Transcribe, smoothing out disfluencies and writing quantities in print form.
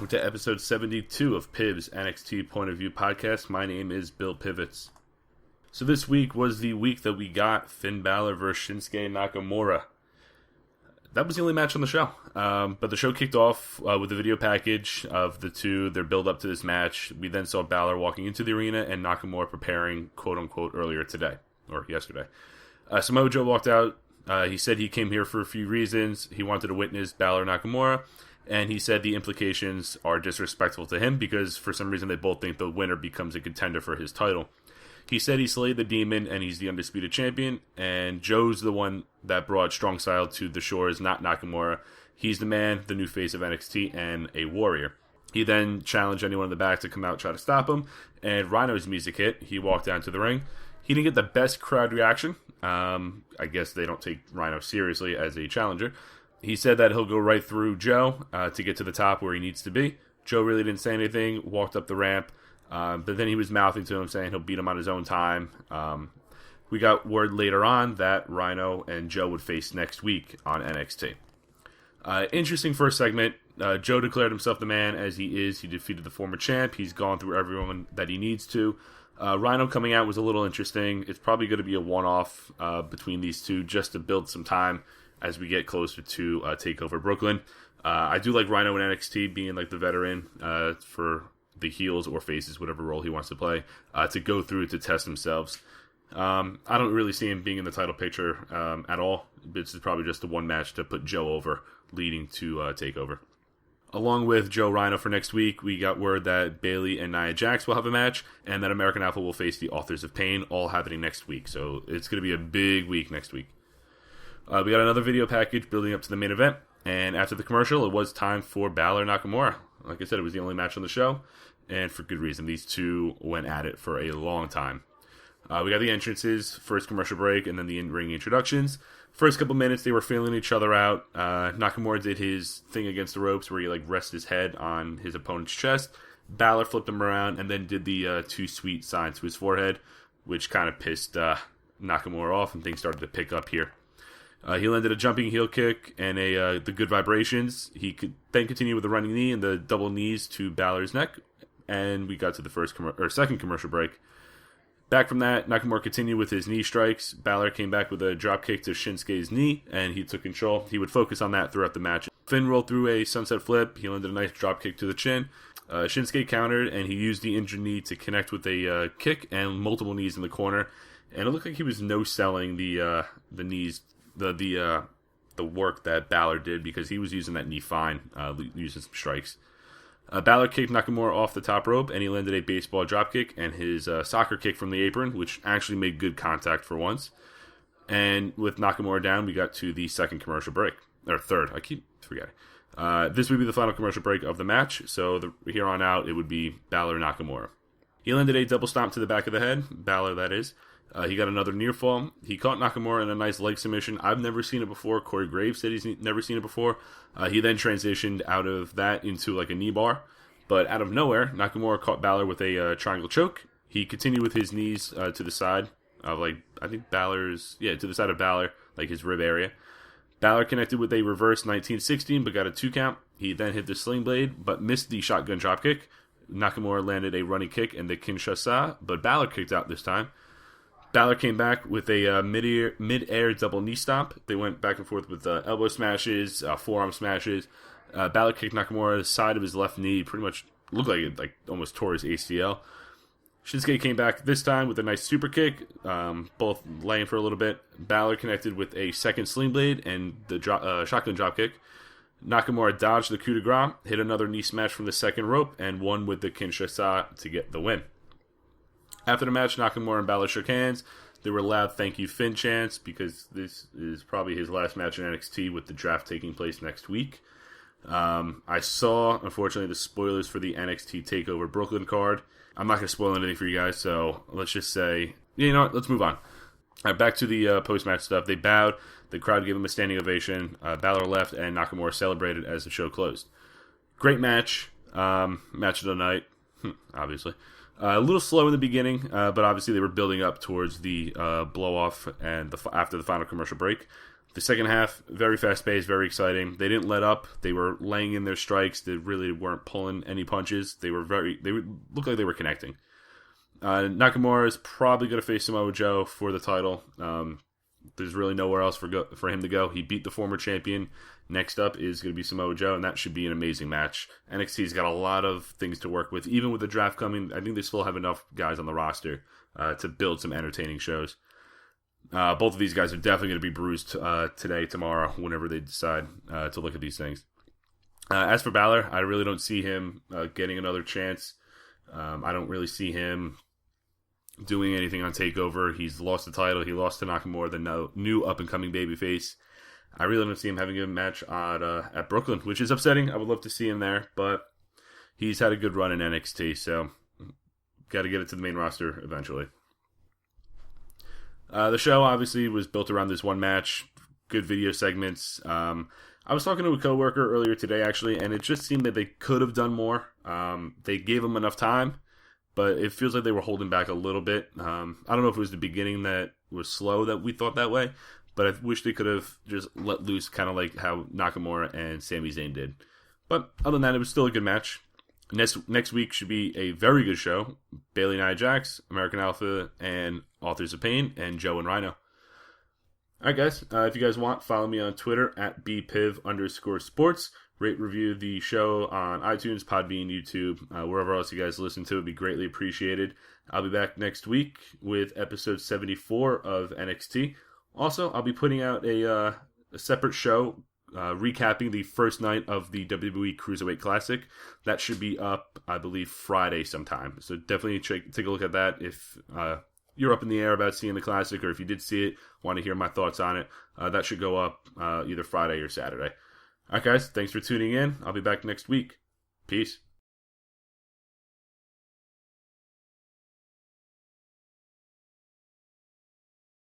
welcome to episode 72 of Piv's NXT Point of View podcast. My name is Bill Pivots. So this week was the week that we got Finn Balor versus Shinsuke Nakamura. That was the only match on the show, but the show kicked off with a video package of the two, their build up to this match. We then saw Balor walking into the arena and Nakamura preparing, quote unquote, earlier today, or yesterday. Samoa Joe walked out. He said he came here for a few reasons. He wanted to witness Balor Nakamura. And he said the implications are disrespectful to him because for some reason they both think the winner becomes a contender for his title. He said he slayed the demon and he's the undisputed champion. And Joe's the one that brought strong style to the shores, not Nakamura. He's the man, the new face of NXT, and a warrior. He then challenged anyone in the back to come out and try to stop him. And Rhino's music hit. He walked down to the ring. He didn't get the best crowd reaction. I guess they don't take Rhino seriously as a challenger. He said that he'll go right through Joe to get to the top where he needs to be. Joe really didn't say anything, walked up the ramp, but then he was mouthing to him saying he'll beat him on his own time. We got word later on that Rhino and Joe would face next week on NXT. Interesting first segment. Joe declared himself the man as he is. He defeated the former champ. He's gone through everyone that he needs to. Rhino coming out was a little interesting. It's probably going to be a one-off between these two just to build some time as we get closer to TakeOver Brooklyn. I do like Rhino in NXT being like the veteran for the heels or faces, whatever role he wants to play, to go through to test themselves. I don't really see him being in the title picture at all. This is probably just the one match to put Joe over, leading to TakeOver. Along with Joe Rhino for next week, we got word that Bayley and Nia Jax will have a match, and that American Alpha will face the Authors of Pain, all happening next week. So it's going to be a big week next week. We got another video package building up to the main event, and after the commercial, it was time for Balor Nakamura. Like I said, it was the only match on the show, and for good reason. These two went at it for a long time. We got the entrances, first commercial break, and then the in-ring introductions. First couple minutes, they were feeling each other out. Nakamura did his thing against the ropes where he rested his head on his opponent's chest. Balor flipped him around and then did the too sweet sign to his forehead, which kind of pissed Nakamura off, and things started to pick up here. He landed a jumping heel kick and the good vibrations. He could then continue with the running knee and the double knees to Balor's neck, and we got to the second commercial break. Back from that, Nakamura continued with his knee strikes. Balor came back with a drop kick to Shinsuke's knee, and he took control. He would focus on that throughout the match. Finn rolled through a sunset flip. He landed a nice drop kick to the chin. Shinsuke countered, and he used the injured knee to connect with a kick and multiple knees in the corner. And it looked like he was no-selling the knees. The work that Balor did because he was using that knee fine, using some strikes. Balor kicked Nakamura off the top rope and he landed a baseball dropkick and his soccer kick from the apron, which actually made good contact for once. And with Nakamura down, we got to the second commercial break. Or third, I keep forgetting. This would be the final commercial break of the match, so here on out, it would be Balor Nakamura. He landed a double stomp to the back of the head, Balor that is. He got another near fall. He caught Nakamura in a nice leg submission. I've never seen it before. Corey Graves said he's never seen it before. He then transitioned out of that into a knee bar. But out of nowhere, Nakamura caught Balor with a triangle choke. He continued with his knees to the side of I think Balor's, to the side of Balor, his rib area. Balor connected with a reverse 1916 but got a 2 count. He then hit the sling blade but missed the shotgun dropkick. Nakamura landed a running kick and the Kinshasa, but Balor kicked out this time. Balor came back with a mid-air double knee stomp. They went back and forth with elbow smashes, forearm smashes. Balor kicked Nakamura the side of his left knee. Pretty much looked like it almost tore his ACL. Shinsuke came back this time with a nice super kick, both laying for a little bit. Balor connected with a second sling blade and the shotgun drop kick. Nakamura dodged the coup de grace, hit another knee smash from the second rope, and won with the Kinshasa to get the win. After the match, Nakamura and Balor shook hands. There were loud thank you Finn chants because this is probably his last match in NXT with the draft taking place next week. I saw, unfortunately, the spoilers for the NXT TakeOver Brooklyn card. I'm not going to spoil anything for you guys, so let's just say, you know what, let's move on. All right, back to the post-match stuff. They bowed. The crowd gave him a standing ovation. Balor left, and Nakamura celebrated as the show closed. Great match. Match of the night, obviously. A little slow in the beginning, but obviously they were building up towards the blow-off and after the final commercial break. The second half, very fast-paced, very exciting. They didn't let up. They were laying in their strikes. They really weren't pulling any punches. They looked like they were connecting. Nakamura is probably going to face Samoa Joe for the title. There's really nowhere else for him to go. He beat the former champion. Next up is going to be Samoa Joe, and that should be an amazing match. NXT's got a lot of things to work with. Even with the draft coming, I think they still have enough guys on the roster to build some entertaining shows. Both of these guys are definitely going to be bruised today, tomorrow, whenever they decide to look at these things. As for Balor, I really don't see him getting another chance. I don't really see him doing anything on TakeOver. He's lost the title. He lost to Nakamura, the new up-and-coming babyface. I really don't see him having a match at Brooklyn, which is upsetting. I would love to see him there, but he's had a good run in NXT, so got to get it to the main roster eventually. The show obviously was built around this one match, good video segments. I was talking to a coworker earlier today, actually, and it just seemed that they could have done more. They gave them enough time, but it feels like they were holding back a little bit. I don't know if it was the beginning that was slow that we thought that way, but I wish they could have just let loose, kind of like how Nakamura and Sami Zayn did. But other than that, it was still a good match. Next week should be a very good show. Bayley and Nia Jax, American Alpha, and Authors of Pain, and Joe and Rhino. Alright guys, if you guys want, follow me on Twitter at bpiv_sports. Rate, review the show on iTunes, Podbean, YouTube, wherever else you guys listen to. It would be greatly appreciated. I'll be back next week with episode 74 of NXT. Also, I'll be putting out a separate show recapping the first night of the WWE Cruiserweight Classic. That should be up, I believe, Friday sometime. So definitely take a look at that if you're up in the air about seeing the Classic, or if you did see it, want to hear my thoughts on it. That should go up either Friday or Saturday. Alright guys, thanks for tuning in. I'll be back next week. Peace.